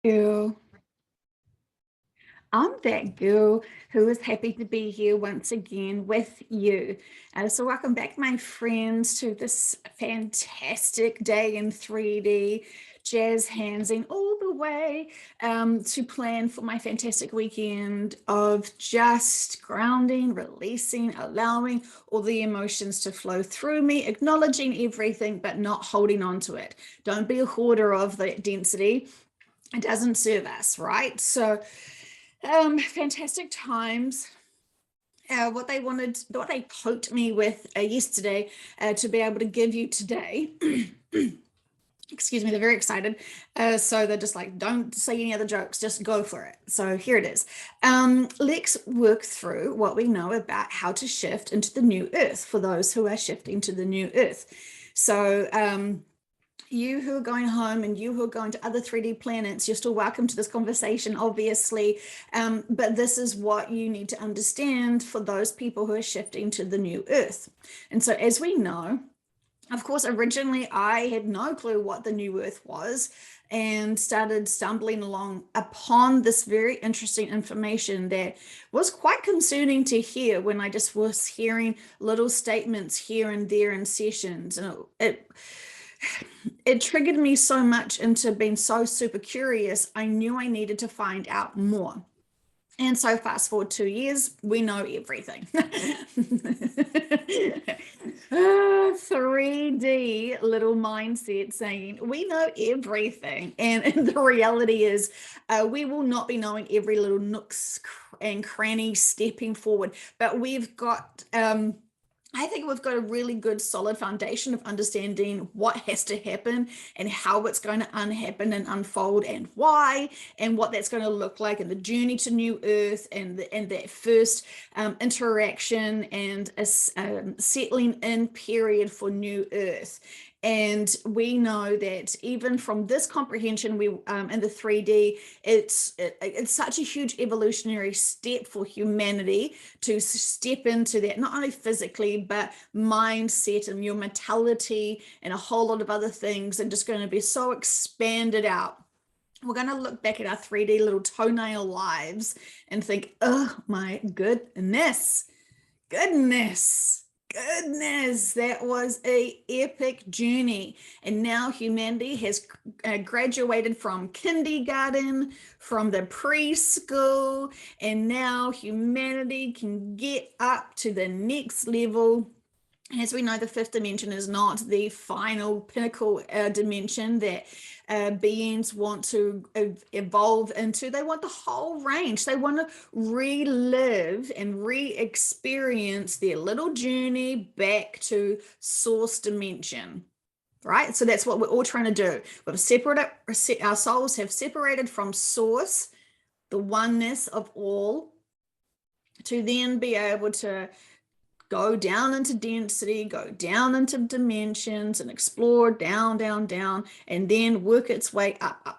You. I'm that girl who is happy to be here once again with you. So, welcome back, my friends, to this fantastic day in 3D, jazz handsing all the way to plan for my fantastic weekend of just grounding, releasing, allowing all the emotions to flow through me, acknowledging everything, but not holding on to it. Don't be a hoarder of that density. It doesn't serve us, right? So, fantastic times. What they poked me with yesterday to be able to give you today. Excuse me, they're very excited. So they're just like, don't say any other jokes, just go for it. So here it is. Let's work through what we know about how to shift into the new earth for those who are shifting to the new earth. So, you who are going home and you who are going to other 3D planets, you're still welcome to this conversation, obviously. But this is what you need to understand for those people who are shifting to the new earth. And so, as we know, of course, originally I had no clue what the new earth was and started stumbling along upon this very interesting information that was quite concerning to hear when I just was hearing little statements here and there in sessions. And it triggered me so much into being so super curious. I knew I needed to find out more. And so fast forward 2 years, we know everything. 3D little mindset saying we know everything. And the reality is we will not be knowing every little nooks and cranny stepping forward, but we've got I think we've got a really good solid foundation of understanding what has to happen and how it's going to unhappen and unfold and why and what that's going to look like in the journey to New Earth and that first interaction and a settling in period for New Earth. And we know that even from this comprehension, we in the 3D, it's such a huge evolutionary step for humanity to step into that, not only physically, but mindset and your mentality and a whole lot of other things, and just going to be so expanded out. We're going to look back at our 3D little toenail lives and think, oh my goodness, that was a epic journey. And now humanity has graduated from kindergarten, from the preschool, and now humanity can get up to the next level. As we know, the fifth dimension is not the final pinnacle dimension that beings want to evolve into. They want the whole range. They want to relive and re-experience their little journey back to source dimension. Right? So that's what we're all trying to do. Our souls have separated from source, the oneness of all, to then be able to go down into density, go down into dimensions and explore down, and then work its way up,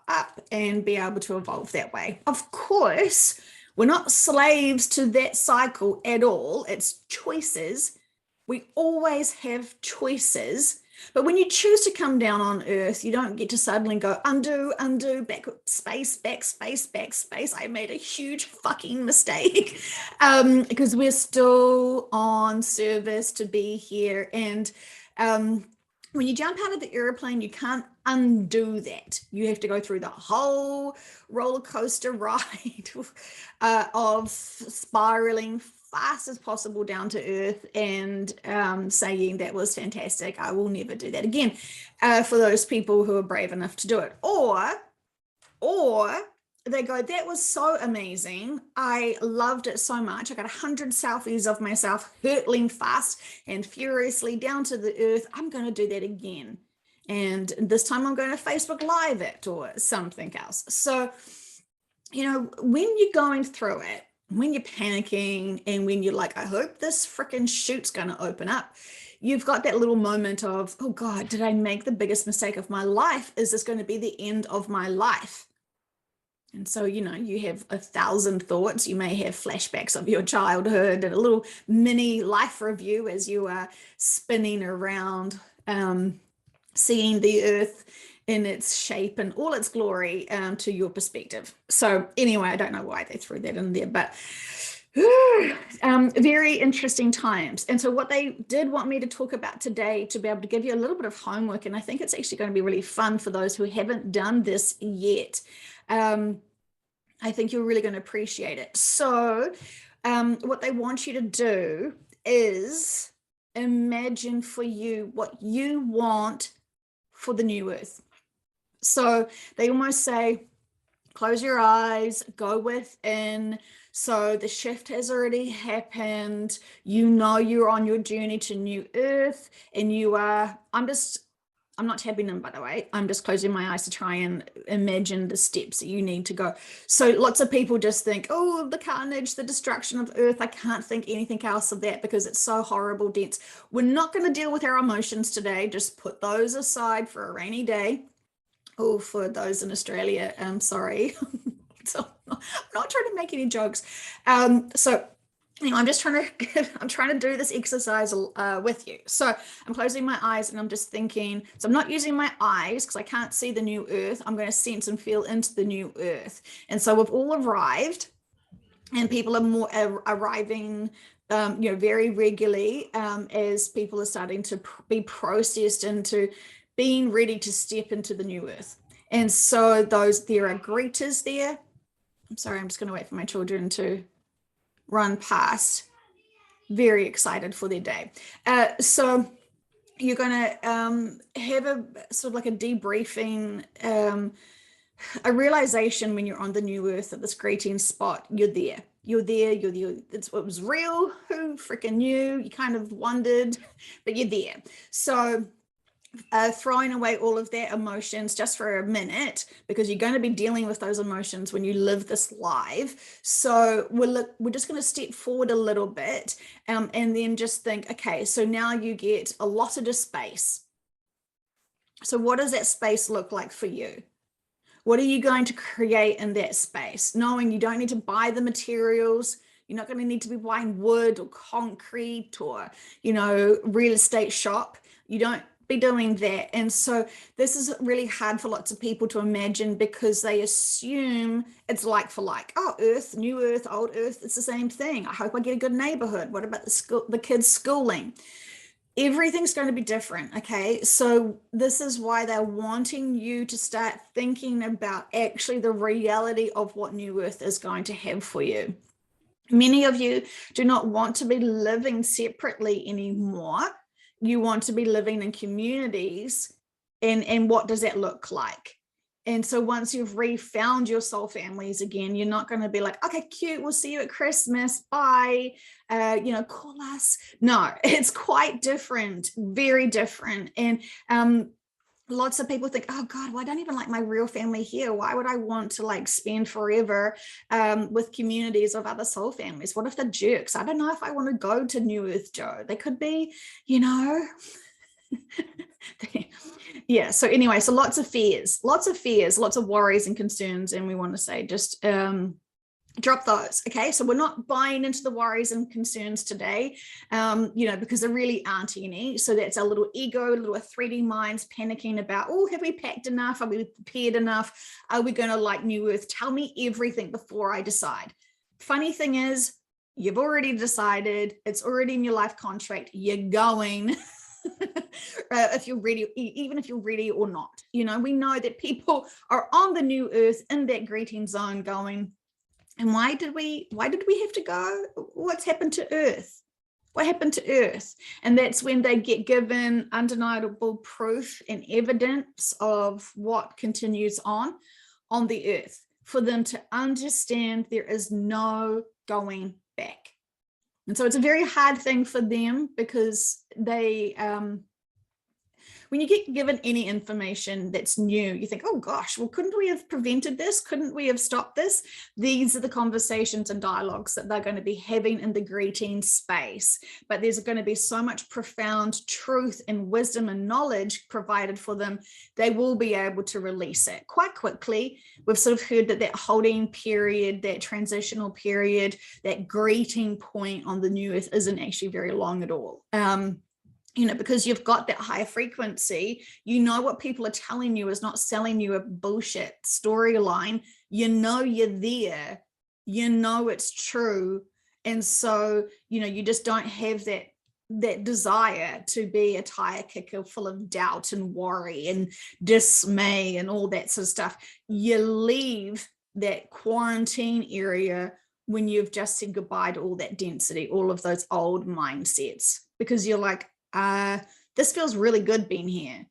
and be able to evolve that way. Of course, we're not slaves to that cycle at all. It's choices. We always have choices. But when you choose to come down on earth, you don't get to suddenly go undo, back space. I made a huge fucking mistake because we're still on service to be here. And when you jump out of the airplane, you can't undo that. You have to go through the whole roller coaster ride of spiraling fast as possible down to earth and saying that was fantastic. I will never do that again. For those people who are brave enough to do it, or they go, that was so amazing. I loved it so much. I got 100 selfies of myself hurtling fast and furiously down to the earth. I'm going to do that again. And this time I'm going to Facebook Live it or something else. So, when you're going through it, when you're panicking and when you're like, I hope this freaking chute's going to open up, you've got that little moment of, oh God, did I make the biggest mistake of my life? Is this going to be the end of my life? And so, you have 1,000 thoughts. You may have flashbacks of your childhood and a little mini life review as you are spinning around, seeing the earth in its shape and all its glory to your perspective. So anyway, I don't know why they threw that in there, but very interesting times. And so what they did want me to talk about today, to be able to give you a little bit of homework, and I think it's actually going to be really fun for those who haven't done this yet. I think you're really going to appreciate it. So what they want you to do is imagine for you what you want for the new earth. So they almost say, close your eyes, go within. So the shift has already happened. You know you're on your journey to new earth, and you are, I'm not tapping them, by the way. I'm just closing my eyes to try and imagine the steps that you need to go. So lots of people just think, oh, the carnage, the destruction of earth. I can't think anything else of that because it's so horrible, dense. We're not going to deal with our emotions today. Just put those aside for a rainy day. Oh, for those in Australia, I'm sorry. So I'm not trying to make any jokes. So I'm just trying to do this exercise with you. So I'm closing my eyes and I'm just thinking, so I'm not using my eyes because I can't see the new earth. I'm going to sense and feel into the new earth. And so we've all arrived, and people are more arriving very regularly as people are starting to be processed into being ready to step into the new earth. And so there are greeters there. I'm sorry, I'm just going to wait for my children to run past. Very excited for their day. So you're going to have a sort of like a debriefing, a realization when you're on the new earth at this greeting spot. You're there. It was real. Who freaking knew? You kind of wondered, but you're there. So throwing away all of their emotions just for a minute, because you're going to be dealing with those emotions when you live this live. So we're just going to step forward a little bit and then just think, okay, so now you get allotted a space. So what does that space look like for you? What are you going to create in that space? Knowing you don't need to buy the materials. You're not going to need to be buying wood or concrete or, real estate shop. You don't be doing that. And so this is really hard for lots of people to imagine because they assume it's like for like. Oh, earth, new earth, old earth, it's the same thing. I hope I get a good neighborhood. What about the kids' schooling? Everything's going to be different. Okay. So this is why they're wanting you to start thinking about actually the reality of what new earth is going to have for you. Many of you do not want to be living separately anymore. You want to be living in communities, and what does that look like? And so once you've refound your soul families again, you're not going to be like, okay, cute, we'll see you at Christmas, bye, call us. No, it's quite different, very different. And lots of people think, oh God, well, I don't even like my real family here. Why would I want to spend forever with communities of other soul families? What if they're jerks? I don't know if I want to go to New Earth, Joe. They could be, yeah. So anyway, so lots of fears, lots of worries and concerns. And we want to say, just drop those. Okay. So we're not buying into the worries and concerns today, because there really aren't any. So that's our little ego, little 3D minds panicking about, oh, have we packed enough? Are we prepared enough? Are we going to like New Earth? Tell me everything before I decide. Funny thing is, you've already decided. It's already in your life contract. You're going. If you're ready, even if you're ready or not, we know that people are on the new earth in that greeting zone going, and why did we have to go? What's happened to earth? What happened to earth? And that's when they get given undeniable proof and evidence of what continues on the earth, for them to understand there is no going back. And so it's a very hard thing for them, because they, when you get given any information that's new, you think, oh gosh, well, couldn't we have prevented this? Couldn't we have stopped this? These are the conversations and dialogues that they're going to be having in the greeting space. But there's going to be so much profound truth and wisdom and knowledge provided for them, they will be able to release it quite quickly. We've sort of heard that holding period, that transitional period, that greeting point on the new earth isn't actually very long at all. because you've got that high frequency, what people are telling you is not selling you a bullshit storyline. You're there, it's true. And so, you just don't have that desire to be a tire kicker full of doubt and worry and dismay and all that sort of stuff. You leave that quarantine area when you've just said goodbye to all that density, all of those old mindsets, because you're like, this feels really good being here.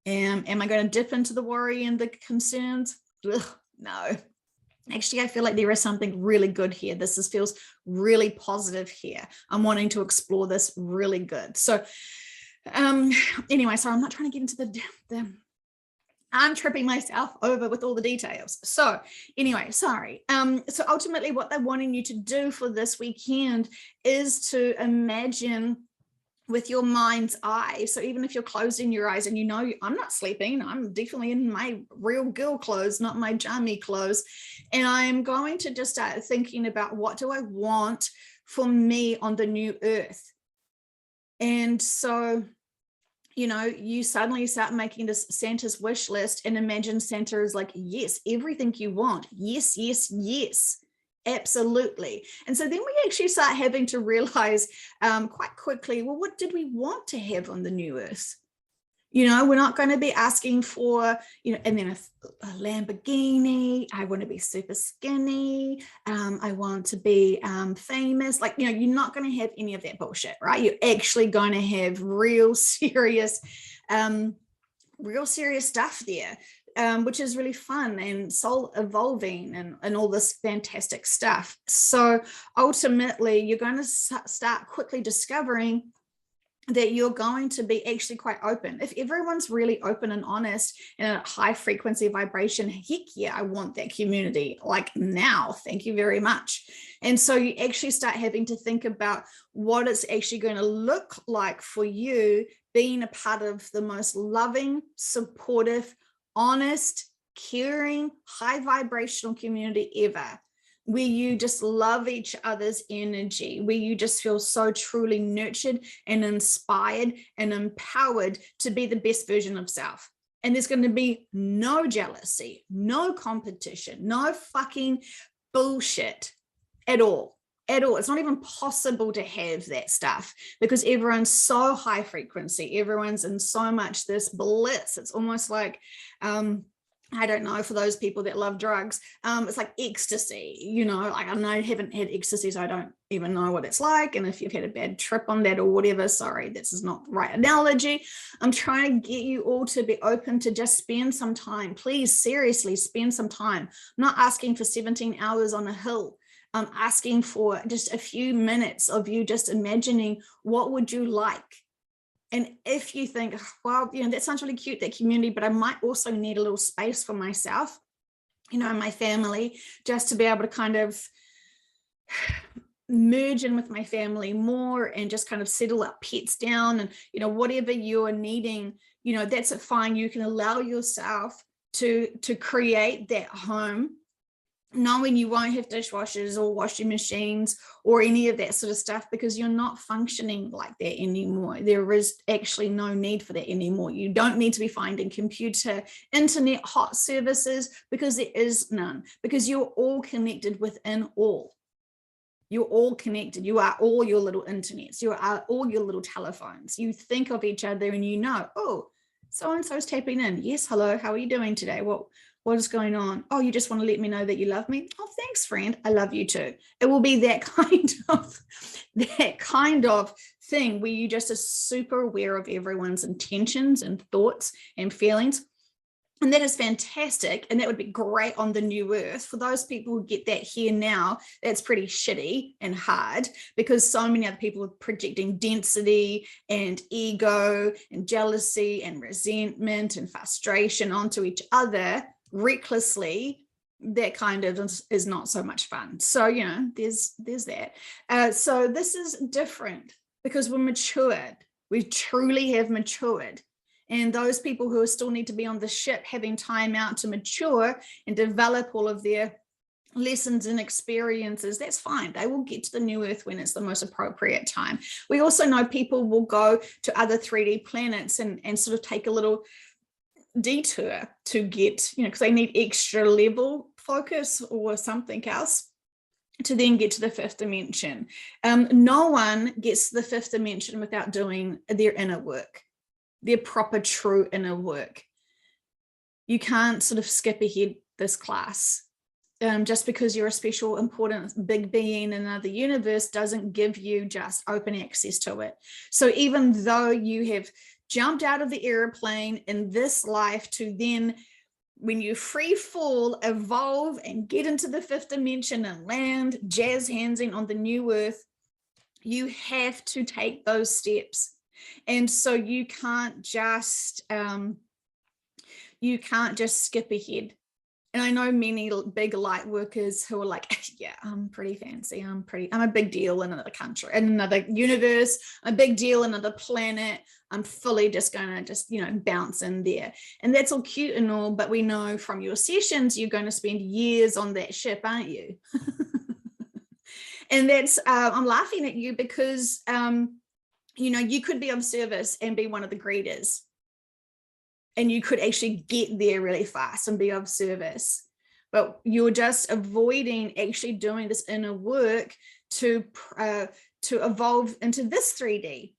Am I going to dip into the worry and the concerns? Ugh, no. Actually, I feel like there is something really good here. This feels really positive here. I'm wanting to explore this really good. So anyway, so I'm not trying to get into I'm tripping myself over with all the details. So anyway, sorry. So ultimately what they're wanting you to do for this weekend is to imagine with your mind's eye. So even if you're closing your eyes and I'm not sleeping, I'm definitely in my real girl clothes, not my jammy clothes. And I'm going to just start thinking about, what do I want for me on the new earth? And so, you suddenly start making this Santa's wish list, and imagine Santa is like, yes, everything you want. Yes, yes, yes. Absolutely. And so then we actually start having to realize quite quickly, well, what did we want to have on the new earth? We're not going to be asking for, and then a Lamborghini. I want to be super skinny. I want to be famous. Like, you're not going to have any of that bullshit, right? You're actually going to have real serious stuff there. Which is really fun and soul evolving and all this fantastic stuff. So ultimately, you're going to start quickly discovering that you're going to be actually quite open. If everyone's really open and honest and a high frequency vibration, heck yeah, I want that community like now. Thank you very much. And so you actually start having to think about what it's actually going to look like for you being a part of the most loving, supportive, honest, caring, high vibrational community ever, where you just love each other's energy, where you just feel so truly nurtured and inspired and empowered to be the best version of self. And there's going to be no jealousy, no competition, no fucking bullshit at all. It's not even possible to have that stuff because everyone's so high frequency. Everyone's in so much this bliss. It's almost like, I don't know, for those people that love drugs, it's like ecstasy, like I haven't had ecstasy, so I don't even know what it's like. And if you've had a bad trip on that or whatever, sorry, this is not the right analogy. I'm trying to get you all to be open to just spend some time. Please, seriously, spend some time. I'm not asking for 17 hours on a hill. I'm asking for just a few minutes of you just imagining, what would you like? And if you think, well, that sounds really cute, that community, but I might also need a little space for myself, my family, just to be able to kind of merge in with my family more and just kind of settle our pets down and, whatever you're needing, that's fine. You can allow yourself to create that home, knowing you won't have dishwashers or washing machines or any of that sort of stuff because you're not functioning like that anymore. There is actually no need for that anymore. You don't need to be finding computer, internet, hot services because there is none, because you're all connected within all. You're all connected. You are all your little internets. You are all your little telephones. You think of each other and oh, so-and-so's tapping in. Yes, hello, how are you doing today? What is going on? Oh, you just want to let me know that you love me? Oh, thanks, friend. I love you too. It will be that kind of thing where you just are super aware of everyone's intentions and thoughts and feelings. And that is fantastic. And that would be great on the new earth. For those people who get that here now, that's pretty shitty and hard because so many other people are projecting density and ego and jealousy and resentment and frustration onto each other recklessly. That kind of is not so much fun. So, there's that. So this is different because we're matured. We truly have matured. And those people who still need to be on the ship having time out to mature and develop all of their lessons and experiences, that's fine. They will get to the new earth when it's the most appropriate time. We also know people will go to other 3D planets and sort of take a little detour to get, because they need extra level focus or something else to then get to the fifth dimension. No one gets to the fifth dimension without doing their inner work, their proper true inner work. You can't sort of skip ahead this class. Just because you're a special, important, big being in another universe doesn't give you just open access to it. So even though you have jumped out of the airplane in this life to then, when you free fall, evolve and get into the fifth dimension and land jazz handsing on the new earth, you have to take those steps. And so you can't just skip ahead. And I know many big light workers who are like, yeah, I'm pretty fancy. I'm a big deal in another country, in another universe, a big deal in another planet. I'm fully just going to bounce in there. And that's all cute and all, but we know from your sessions, you're going to spend years on that ship, aren't you? And that's, I'm laughing at you because, you could be of service and be one of the greeters. And you could actually get there really fast and be of service, but you're just avoiding actually doing this inner work to evolve into this 3D.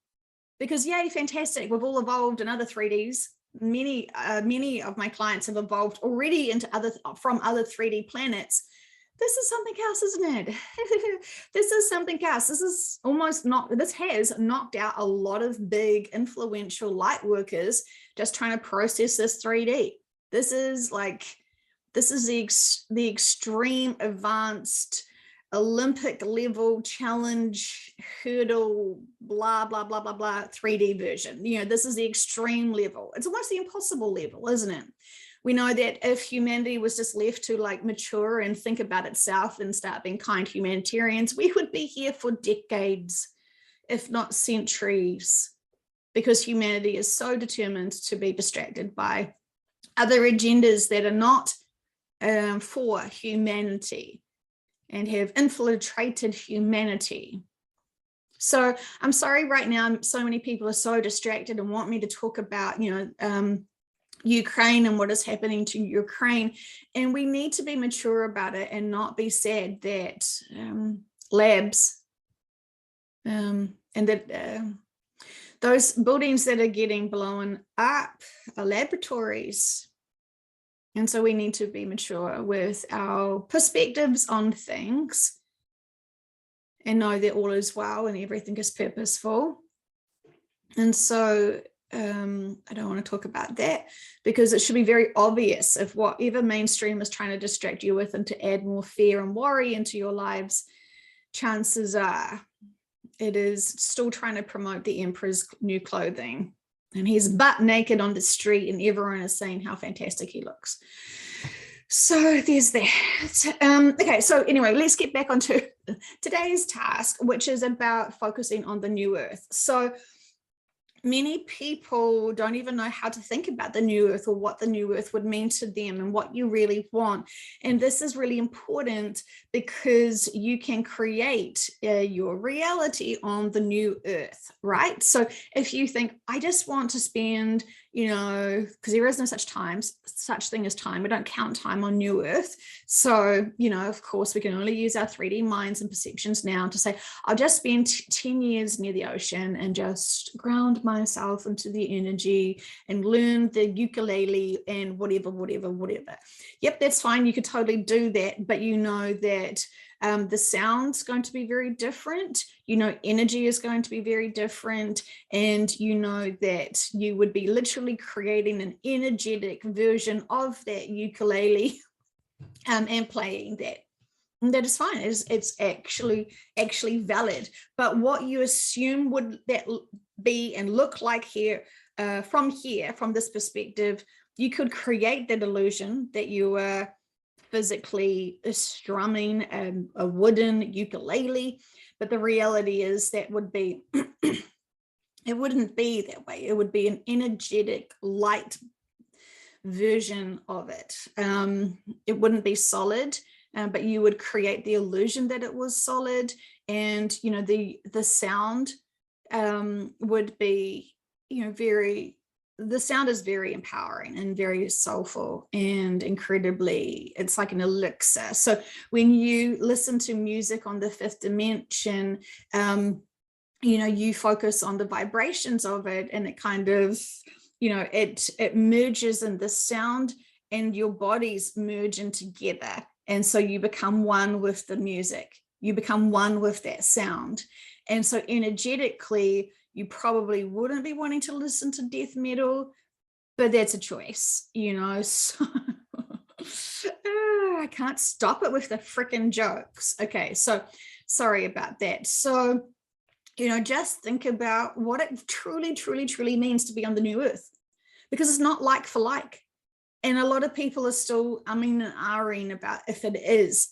Because yay, fantastic, we've all evolved in other 3Ds. Many of my clients have evolved already from other 3D planets. This is something else, isn't it? This is something else. This has knocked out a lot of big influential light workers just trying to process this 3D. This is the extreme advanced Olympic level challenge hurdle, blah, blah, blah, blah, blah, 3D version. This is the extreme level. It's almost the impossible level, isn't it? We know that if humanity was just left to mature and think about itself and start being kind humanitarians, we would be here for decades, if not centuries, because humanity is so determined to be distracted by other agendas that are not for humanity and have infiltrated humanity. So I'm sorry right now, so many people are so distracted and want me to talk about, Ukraine and what is happening to Ukraine. And we need to be mature about it and not be sad that labs and that those buildings that are getting blown up are laboratories. And so we need to be mature with our perspectives on things and know that all is well and everything is purposeful. And so I don't want to talk about that because it should be very obvious if whatever mainstream is trying to distract you with and to add more fear and worry into your lives, chances are it is still trying to promote the emperor's new clothing. And he's butt naked on the street and everyone is saying how fantastic he looks. So there's that. Okay, so anyway, let's get back onto today's task, which is about focusing on the new earth. So many people don't even know how to think about the new earth or what the new earth would mean to them and what you really want. And this is really important because you can create your reality on the new earth, right? So if you think, I just want to spend, because there is no such thing as time. We don't count time on new earth. So, of course, we can only use our 3D minds and perceptions now to say, I'll just spend 10 years near the ocean and just ground myself into the energy and learn the ukulele and whatever. Yep, that's fine. You could totally do that, but that the sound's going to be very different. Energy is going to be very different. And that you would be literally creating an energetic version of that ukulele and playing that. And that is fine. It's actually valid. But what you assume would that be and look like from this perspective, you could create that illusion that you are physically strumming a wooden ukulele, but the reality is that would be it wouldn't be that way. It would be an energetic light version of it. It wouldn't be solid. but you would create the illusion that it was solid. And, you know, the sound would be, you know, the sound is very empowering and very soulful and incredibly, it's like an elixir. So when you listen to music on the fifth dimension, you know, you focus on the vibrations of it, and it kind of, you know, it merges in the sound, and your bodies merge in together. And so you become one with the music, you become one with that sound. And so energetically, you probably wouldn't be wanting to listen to death metal, but that's a choice, you know. So I can't stop it with the freaking jokes. Okay, so sorry about that. So, you know, just think about what it truly, truly, truly means to be on the new earth, because it's not like for like. And a lot of people are still umming and ahhing about if it is.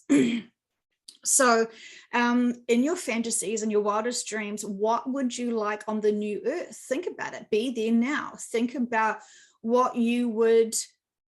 So in your fantasies and your wildest dreams, what would you like on the new earth? Think about it. Be there now. Think about what you would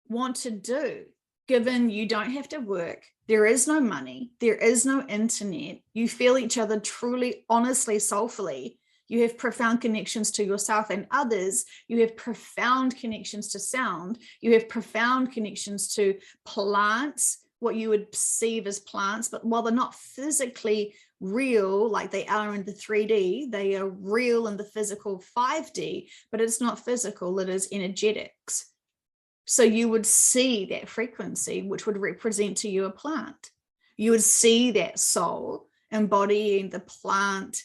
want to do, given you don't have to work. There is no money. There is no internet. You feel each other truly, honestly, soulfully. You have profound connections to yourself and others. You have profound connections to sound. You have profound connections to plants, what you would perceive as plants, but while they're not physically real like they are in the 3D, they are real in the physical 5D, but it's not physical, it is energetics. So you would see that frequency, which would represent to you a plant. You would see that soul embodying the plant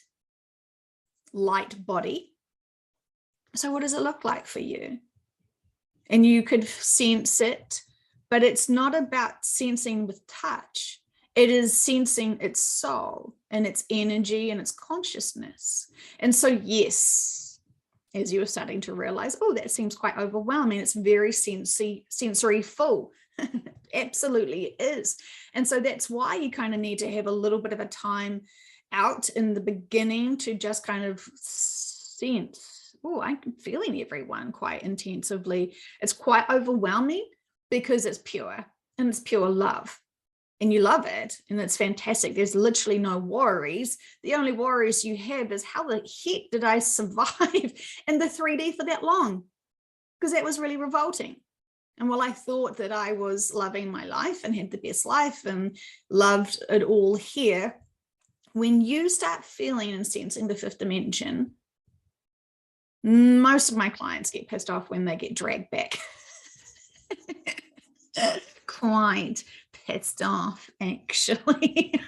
light body. So what does it look like for you? And you could sense it, but it's not about sensing with touch. It is sensing its soul and its energy and its consciousness. And so, yes, as you were starting to realize, oh, that seems quite overwhelming. It's very sensory full. Absolutely it is. And so that's why you kind of need to have a little bit of a time out in the beginning to just kind of sense, oh, I'm feeling everyone quite intensively. It's quite overwhelming because it's pure and it's pure love. And you love it, and it's fantastic. There's literally no worries. The only worries you have is, how the heck did I survive in the 3D for that long? Because that was really revolting. And while I thought that I was loving my life and had the best life and loved it all here, when you start feeling and sensing the fifth dimension, most of my clients get pissed off when they get dragged back. Quite pissed off, actually.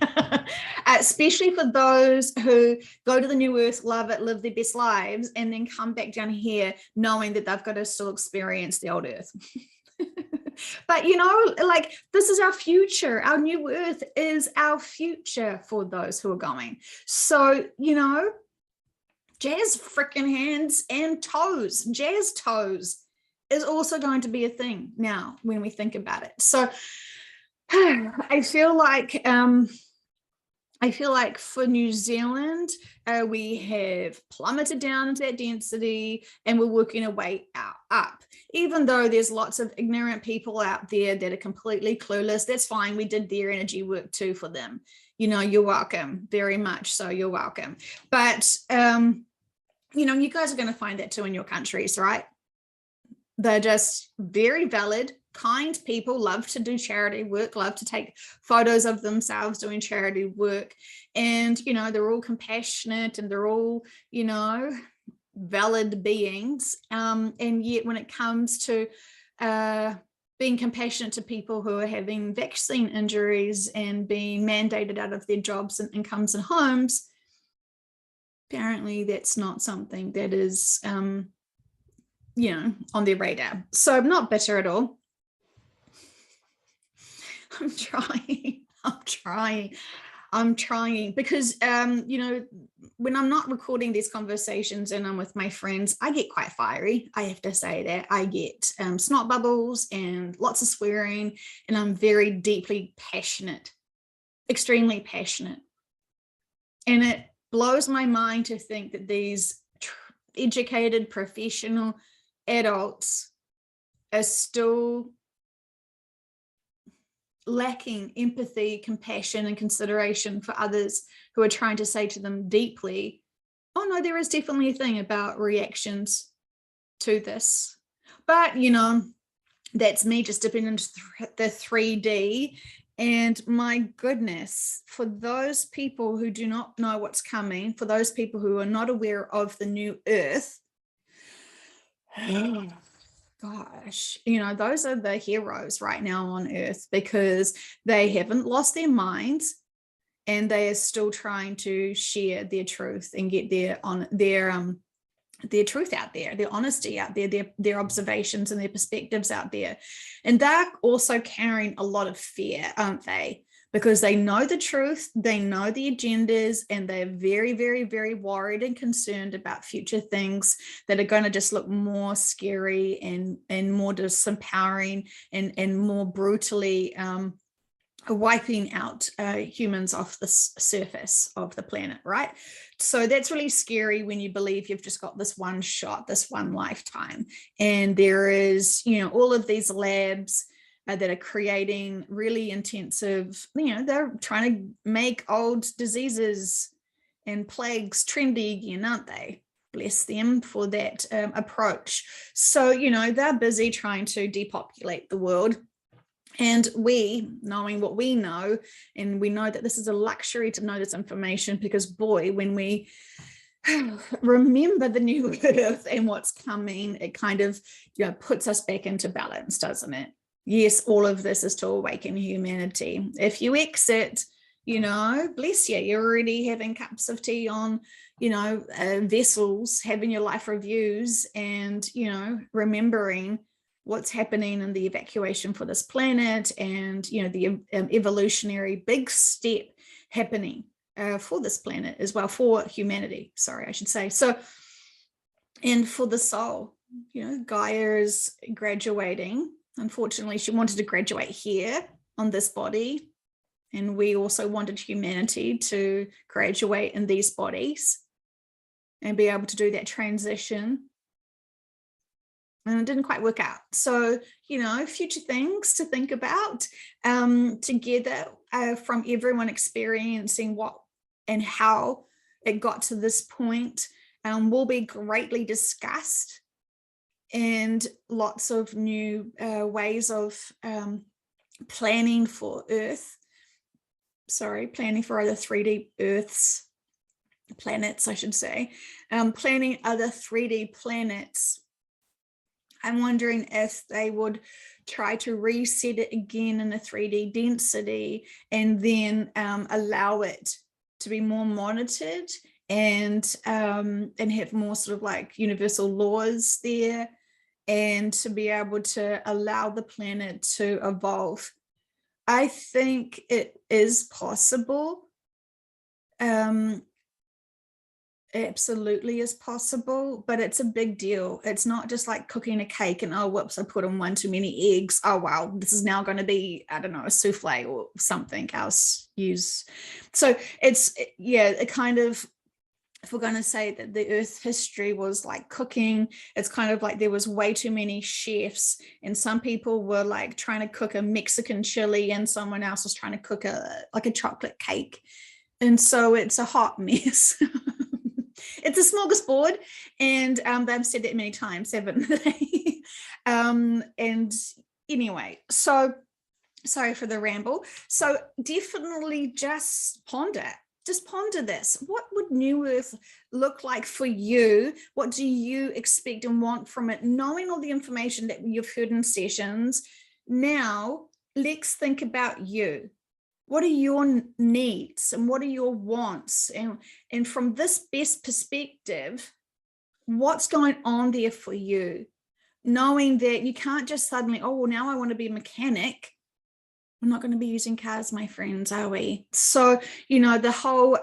Especially for those who go to the new earth, love it, live their best lives, and then come back down here knowing that they've got to still experience the old earth. But, you know, like, this is our future. Our new earth is our future for those who are going. So, you know, jazz freaking hands and toes, jazz toes is also going to be a thing now when we think about it. So I feel like for New Zealand, we have plummeted down into that density, and we're working our way up. Even though there's lots of ignorant people out there that are completely clueless, that's fine. We did their energy work too for them. You know, you're welcome, very much so, you're welcome. But, you know, you guys are going to find that too in your countries, right? They're just very valid, kind people, love to do charity work, love to take photos of themselves doing charity work. And, you know, they're all compassionate and they're all, you know, valid beings. And yet when it comes to being compassionate to people who are having vaccine injuries and being mandated out of their jobs and incomes and homes, apparently that's not something that is, you know, on their radar. So I'm not bitter at all. I'm trying because, you know, when I'm not recording these conversations and I'm with my friends, I get quite fiery. I have to say that. I get snot bubbles and lots of swearing, and I'm very deeply passionate, extremely passionate. And it blows my mind to think that these educated professional adults are still lacking empathy, compassion, and consideration for others who are trying to say to them deeply, oh no, there is definitely a thing about reactions to this. But, you know, that's me just dipping into the 3D. And my goodness, for those people who do not know what's coming, for those people who are not aware of the new earth, gosh, you know, those are the heroes right now on earth, because they haven't lost their minds and they are still trying to share their truth and get their truth out there, their honesty out there, their observations and their perspectives out there. And they're also carrying a lot of fear, aren't they? Because they know the truth, they know the agendas, and they're very, very, very worried and concerned about future things that are going to just look more scary and more disempowering and more brutally wiping out humans off the surface of the planet, right? So that's really scary when you believe you've just got this one shot, this one lifetime. And there is, you know, all of these labs that are creating really intensive, you know, they're trying to make old diseases and plagues trendy again, aren't they? Bless them for that approach. So, you know, they're busy trying to depopulate the world. And we, knowing what we know, and we know that this is a luxury to know this information, because boy, when we remember the new earth and what's coming, it kind of, you know, puts us back into balance, doesn't it? Yes, all of this is to awaken humanity. If you exit, you know, bless you, you're already having cups of tea on, you know, vessels, having your life reviews, and, you know, remembering what's happening in the evacuation for this planet, and, you know, the evolutionary big step happening for this planet as well, for humanity, sorry, I should say. So, and for the soul, you know, Gaia is graduating. Unfortunately, she wanted to graduate here on this body, and we also wanted humanity to graduate in these bodies and be able to do that transition. And it didn't quite work out. So, you know, future things to think about together from everyone experiencing what and how it got to this point will be greatly discussed, and lots of new ways of planning for Earth. Sorry, planning for other 3D Earths, planets, I should say, planning other 3D planets. I'm wondering if they would try to reset it again in a 3D density, and then allow it to be more monitored and have more sort of like universal laws there, and to be able to allow the planet to evolve. I think it is possible. Absolutely is possible, but it's a big deal. It's not just like cooking a cake and, oh, whoops, I put in one too many eggs. Oh, wow, this is now going to be, I don't know, a souffle or something else use. So it's, yeah, it kind of, if we're going to say that the Earth history was like cooking, it's kind of like there was way too many chefs, and some people were like trying to cook a Mexican chili and someone else was trying to cook a chocolate cake. And so it's a hot mess. It's a smorgasbord, and they've said that many times, haven't they? And anyway, so sorry for the ramble. So definitely just ponder this. What would New Earth look like for you? What do you expect and want from it? Knowing all the information that you've heard in sessions, now let's think about you. What are your needs and what are your wants? And from this best perspective, what's going on there for you? Knowing that you can't just suddenly, oh, well, now I want to be a mechanic. We're not going to be using cars, my friends, are we? So, you know, the whole,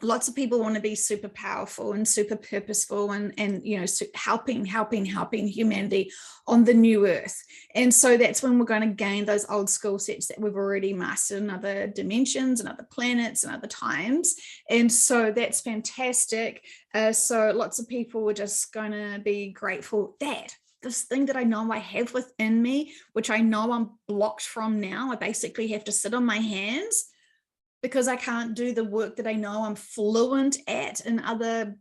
lots of people want to be super powerful and super purposeful and you know, helping humanity on the new Earth. And so that's when we're going to gain those old skill sets that we've already mastered in other dimensions and other planets and other times. And so that's fantastic. So lots of people are just going to be grateful that this thing that I know I have within me, which I know I'm blocked from now. I basically have to sit on my hands because I can't do the work that I know I'm fluent at in other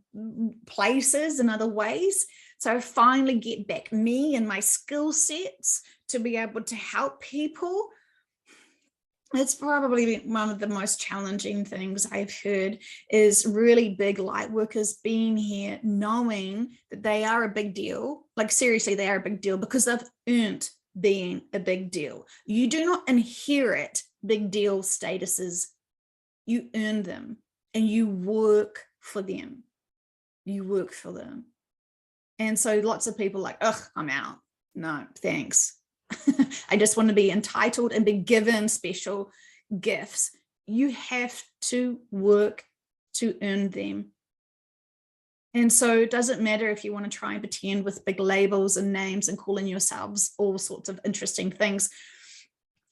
places, in other ways. So I finally get back me and my skill sets to be able to help people. It's probably one of the most challenging things I've heard, is really big light workers being here, knowing that they are a big deal. Like seriously, they are a big deal because they've earned being a big deal. You do not inherit big deal statuses. You earn them and you work for them. You work for them. And so lots of people are like, ugh, I'm out. No, thanks. I just want to be entitled and be given special gifts. You have to work to earn them. And so it doesn't matter if you want to try and pretend with big labels and names and calling yourselves all sorts of interesting things.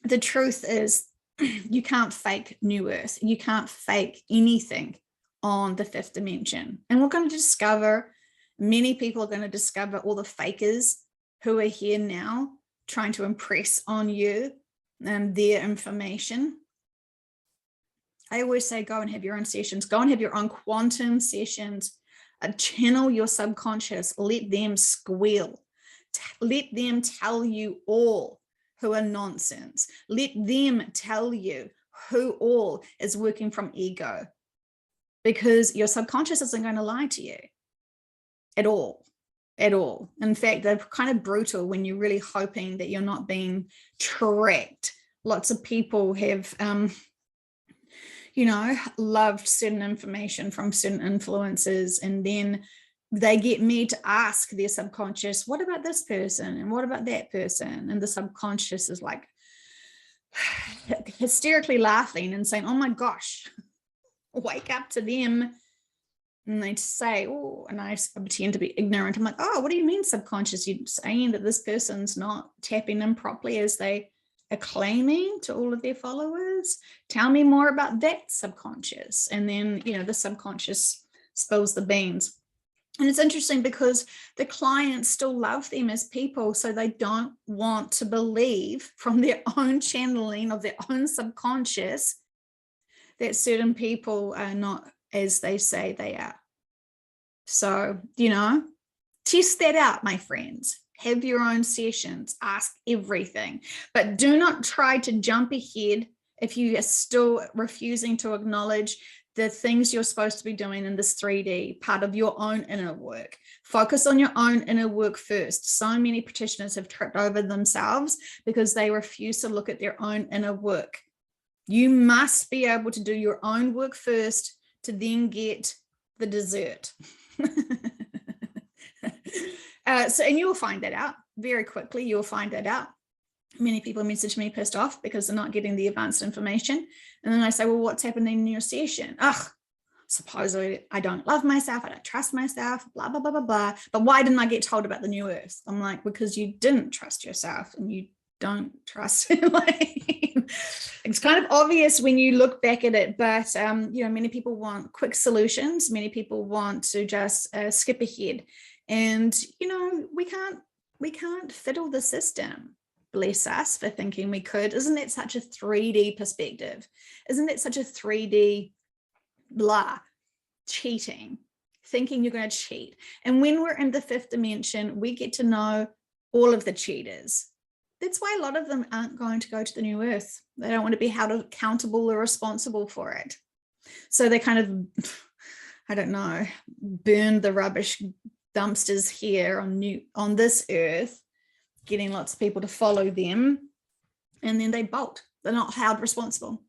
The truth is, you can't fake New Earth. You can't fake anything on the fifth dimension. And we're going to discover, many people are going to discover all the fakers who are here now, trying to impress on you and their information. I always say, go and have your own sessions, go and have your own quantum sessions, channel your subconscious, let them squeal, let them tell you all who are nonsense, let them tell you who all is working from ego, because your subconscious isn't going to lie to you at all. At all. In fact, they're kind of brutal when you're really hoping that you're not being tracked. Lots of people have, loved certain information from certain influences, and then they get me to ask their subconscious, what about this person? And what about that person? And the subconscious is like hysterically laughing and saying, oh my gosh, wake up to them. And they say, oh, and I pretend to be ignorant. I'm like, oh, what do you mean subconscious? You're saying that this person's not tapping in properly as they are claiming to all of their followers? Tell me more about that subconscious. And then, the subconscious spills the beans. And it's interesting because the clients still love them as people, so they don't want to believe from their own channeling of their own subconscious that certain people are not as they say they are. So, test that out, my friends. Have your own sessions, ask everything, but do not try to jump ahead if you are still refusing to acknowledge the things you're supposed to be doing in this 3D part of your own inner work. Focus on your own inner work first. So many practitioners have tripped over themselves because they refuse to look at their own inner work. You must be able to do your own work first to then get the dessert. And you'll find that out very quickly. You'll find that out. Many people message me pissed off because they're not getting the advanced information. And then I say, well, what's happening in your session? Supposedly I don't love myself. I don't trust myself, blah, blah, blah, blah, blah. But why didn't I get told about the new earth? I'm like, because you didn't trust yourself and you don't trust. It's kind of obvious when you look back at it, but many people want quick solutions. Many people want to just skip ahead, and we can't fiddle the system. Bless us for thinking we could. Isn't that such a 3D perspective? Isn't it such a 3D blah? Cheating, thinking you're going to cheat. And when we're in the fifth dimension, we get to know all of the cheaters. That's why a lot of them aren't going to go to the new earth. They don't want to be held accountable or responsible for it. So they kind of, I don't know, burn the rubbish dumpsters here on this earth, getting lots of people to follow them, and then they bolt. They're not held responsible.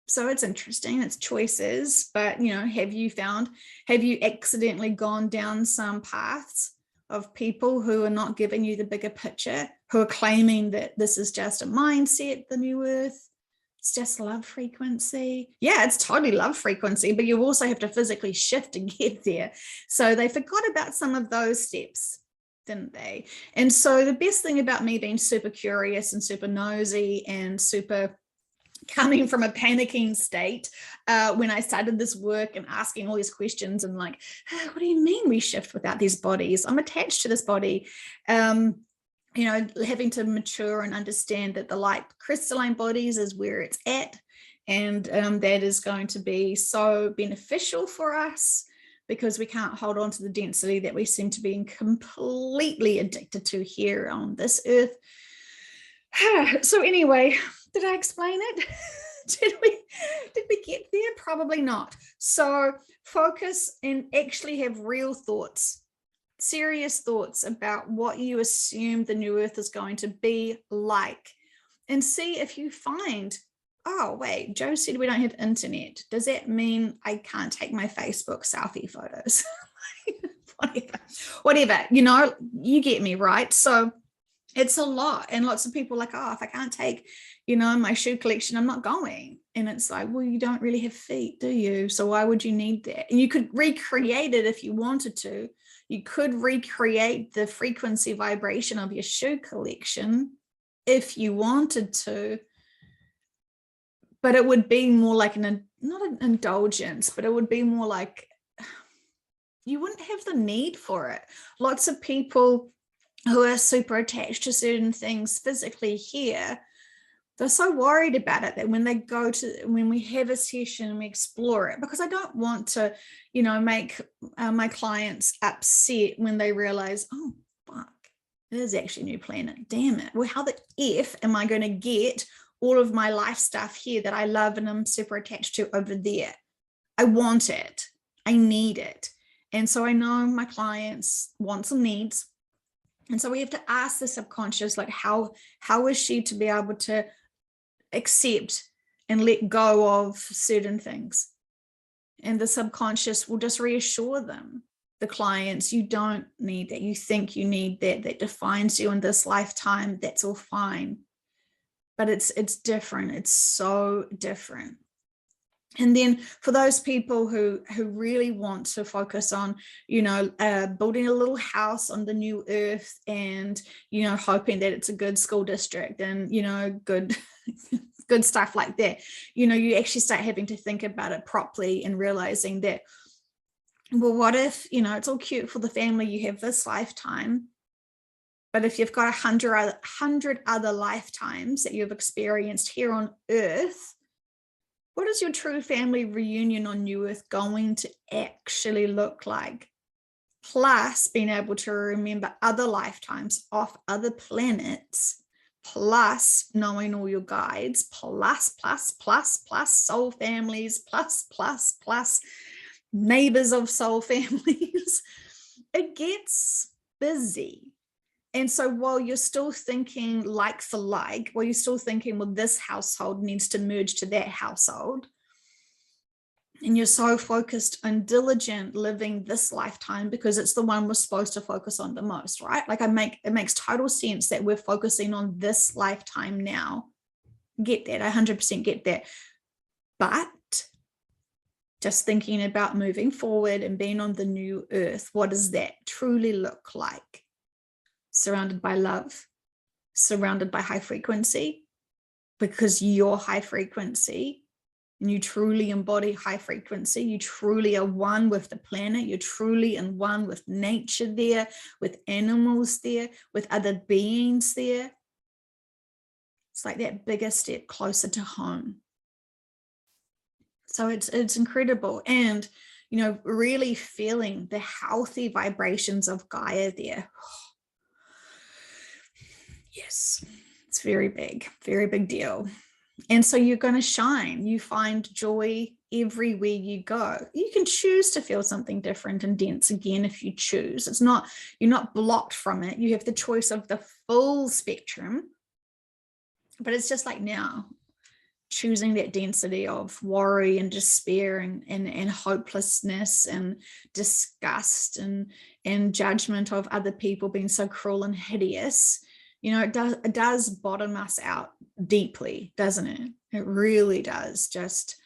So it's interesting, it's choices, but have you accidentally gone down some paths of people who are not giving you the bigger picture, who are claiming that this is just a mindset, the new earth, it's just love frequency? Yeah, it's totally love frequency, but you also have to physically shift to get there. So they forgot about some of those steps, didn't they? And so the best thing about me being super curious and super nosy and super coming from a panicking state when I started this work and asking all these questions and like, what do you mean we shift without these bodies? I'm attached to this body. You know, having to mature and understand that the light crystalline bodies is where it's at. And that is going to be so beneficial for us because we can't hold on to the density that we seem to be completely addicted to here on this earth. So anyway, did I explain it? Did we get there? Probably not. So focus and actually have real thoughts, serious thoughts about what you assume the new earth is going to be like, and see if you find, oh wait, Joe said we don't have internet. Does that mean I can't take my Facebook selfie photos? whatever, you know, you get me, right? So it's a lot. And lots of people are like, oh, if I can't take, you know, my shoe collection, I'm not going. And it's like, well, you don't really have feet, do you? So why would you need that? And you could recreate it if you wanted to. You could recreate the frequency vibration of your shoe collection if you wanted to, but it would be more like not an indulgence, but it would be more like you wouldn't have the need for it. Lots of people who are super attached to certain things physically here, they're so worried about it that when we have a session, we explore it, because I don't want to, you know, make my clients upset when they realize, oh, fuck, it is actually a new planet. Damn it. Well, how the F am I going to get all of my life stuff here that I love and I'm super attached to over there? I want it. I need it. And so I know my clients' wants and needs. And so we have to ask the subconscious, like, how is she to be able to accept and let go of certain things? And the subconscious will just reassure them, the clients, you don't need that. You think you need that. That defines you in this lifetime. That's all fine. But it's different. It's so different. And then for those people who really want to focus on, you know, building a little house on the new earth and, you know, hoping that it's a good school district and, you know, good stuff like that, you know, you actually start having to think about it properly and realizing that, well, what if, you know, it's all cute for the family you have this lifetime, but if you've got 100 other lifetimes that you've experienced here on earth, what is your true family reunion on New Earth going to actually look like? Plus being able to remember other lifetimes off other planets, plus knowing all your guides, plus soul families, plus neighbors of soul families. It gets busy. And so while you're still thinking like for like, while you're still thinking, well, this household needs to merge to that household, and you're so focused on diligent living this lifetime because it's the one we're supposed to focus on the most, right? Like it makes total sense that we're focusing on this lifetime now. Get that, I 100% get that. But just thinking about moving forward and being on the new earth, what does that truly look like? Surrounded by love, surrounded by high frequency, because you're high frequency and you truly embody high frequency. You truly are one with the planet. You're truly in one with nature there, with animals there, with other beings there. It's like that bigger step closer to home. So it's incredible. And, you know, really feeling the healthy vibrations of Gaia there. Yes, it's very big deal. And so you're going to shine. You find joy everywhere you go. You can choose to feel something different and dense again if you choose. It's not, you're not blocked from it. You have the choice of the full spectrum. But it's just like now, choosing that density of worry and despair and hopelessness and disgust and judgment of other people being so cruel and hideous. You know, it does bottom us out deeply, doesn't it? It really does. Just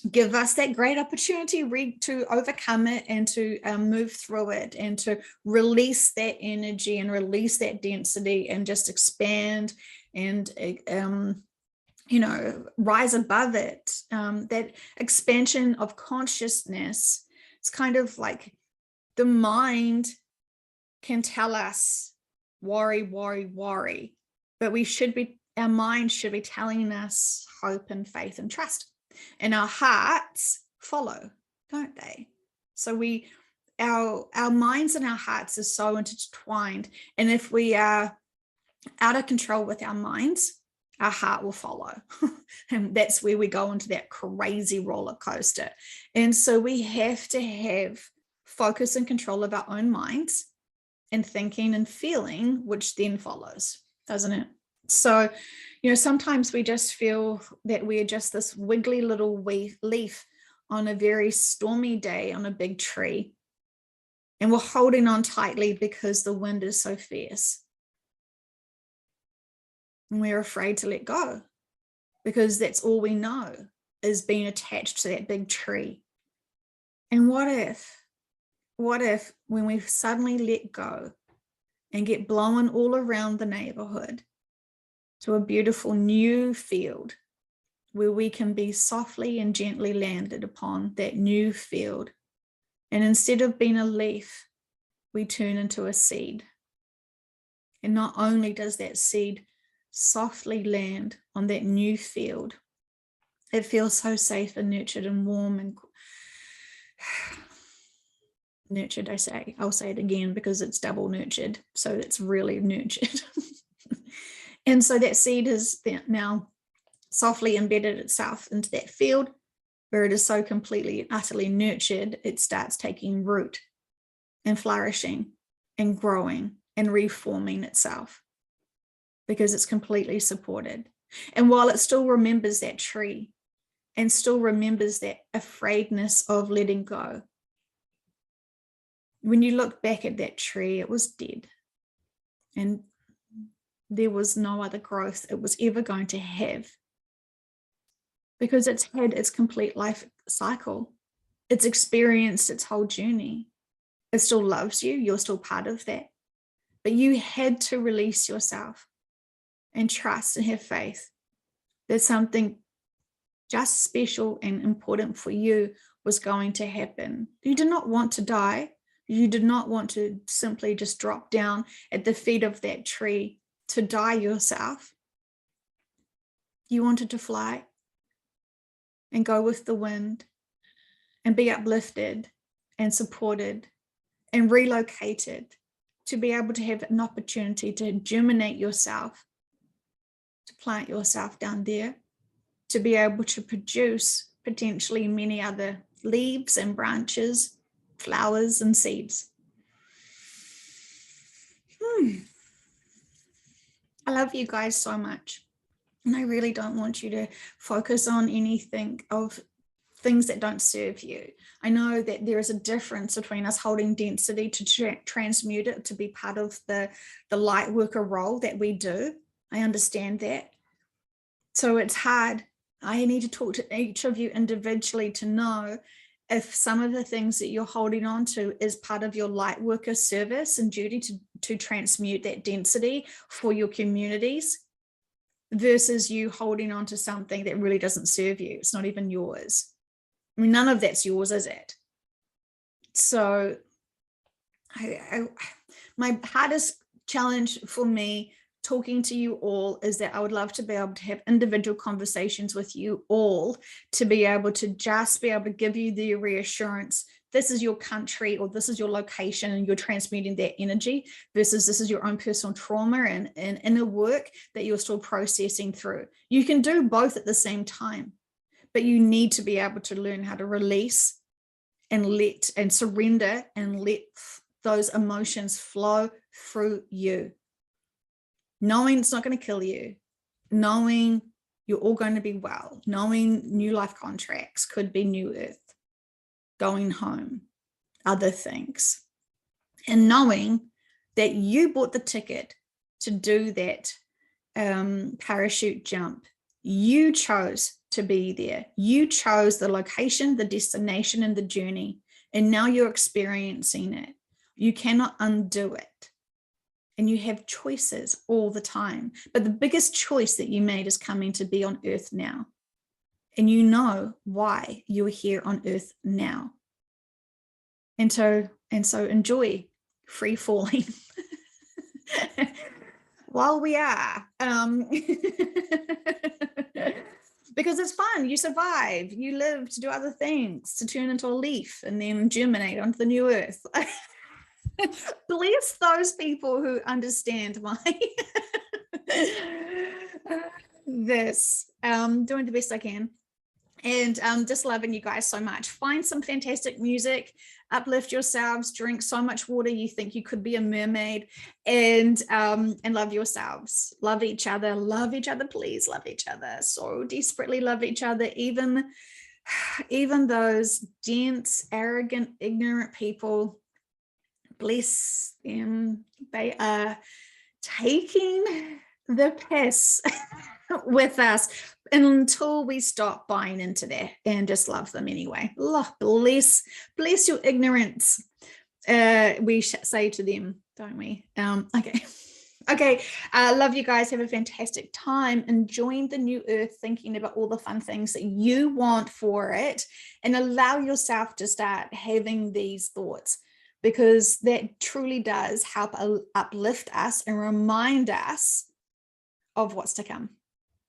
give us that great opportunity to overcome it and to move through it and to release that energy and release that density and just expand and rise above it. That expansion of consciousness, it's kind of like the mind can tell us worry, worry, worry, but our mind should be telling us hope and faith and trust, and our hearts follow, don't they? So our minds and our hearts are so intertwined, and if we are out of control with our minds, our heart will follow. And that's where we go into that crazy roller coaster. And so we have to have focus and control of our own minds and thinking and feeling, which then follows, doesn't it? So, sometimes we just feel that we're just this wiggly little leaf on a very stormy day on a big tree. And we're holding on tightly because the wind is so fierce. And we're afraid to let go because that's all we know is being attached to that big tree. And what if when we suddenly let go and get blown all around the neighborhood to a beautiful new field where we can be softly and gently landed upon that new field. And instead of being a leaf, we turn into a seed. And not only does that seed softly land on that new field, it feels so safe and nurtured and warm and nurtured. I'll say it again because it's double nurtured, so it's really nurtured. And so that seed has now softly embedded itself into that field where it is so completely and utterly nurtured, it starts taking root and flourishing and growing and reforming itself because it's completely supported. And while it still remembers that tree and still remembers that afraidness of letting go, when you look back at that tree, it was dead. And there was no other growth it was ever going to have because it's had its complete life cycle. It's experienced its whole journey. It still loves you. You're still part of that. But you had to release yourself and trust and have faith that something just special and important for you was going to happen. You did not want to die. You did not want to simply just drop down at the feet of that tree to die yourself. You wanted to fly and go with the wind and be uplifted and supported and relocated to be able to have an opportunity to germinate yourself, to plant yourself down there, to be able to produce potentially many other leaves and branches, flowers and seeds. I love you guys so much. And I really don't want you to focus on anything of things that don't serve you. I know that there is a difference between us holding density to transmute it to be part of the light worker role that we do. I understand that. So it's hard. I need to talk to each of you individually to know if some of the things that you're holding on to is part of your light worker service and duty to transmute that density for your communities versus you holding on to something that really doesn't serve you. It's not even yours. I mean, none of that's yours, is it? So my hardest challenge for me talking to you all is that I would love to be able to have individual conversations with you all to be able to just be able to give you the reassurance, this is your country or this is your location and you're transmuting that energy versus this is your own personal trauma and inner work that you're still processing through. You can do both at the same time, but you need to be able to learn how to release and let and surrender and let those emotions flow through you. Knowing it's not going to kill you, knowing you're all going to be well, knowing new life contracts could be new earth, going home, other things, and knowing that you bought the ticket to do that parachute jump. You chose to be there. You chose the location, the destination, and the journey, and now you're experiencing it. You cannot undo it. and you have choices all the time. But the biggest choice that you made is coming to be on earth now. And you know why you are here on earth now. And so enjoy free falling while we are. Because it's fun. You survive, you live to do other things, to turn into a leaf and then germinate onto the new earth. Bless those people who understand my this. Doing the best I can. And just loving you guys so much. Find some fantastic music, uplift yourselves, drink so much water you think you could be a mermaid, and love yourselves. Love each other, please love each other. So desperately love each other, even those dense, arrogant, ignorant people. Bless them. They are taking the piss with us until we stop buying into that and just love them anyway. Bless your ignorance, we say to them, don't we? Okay. Love you guys. Have a fantastic time enjoying the new earth, thinking about all the fun things that you want for it, and allow yourself to start having these thoughts, because that truly does help uplift us and remind us of what's to come.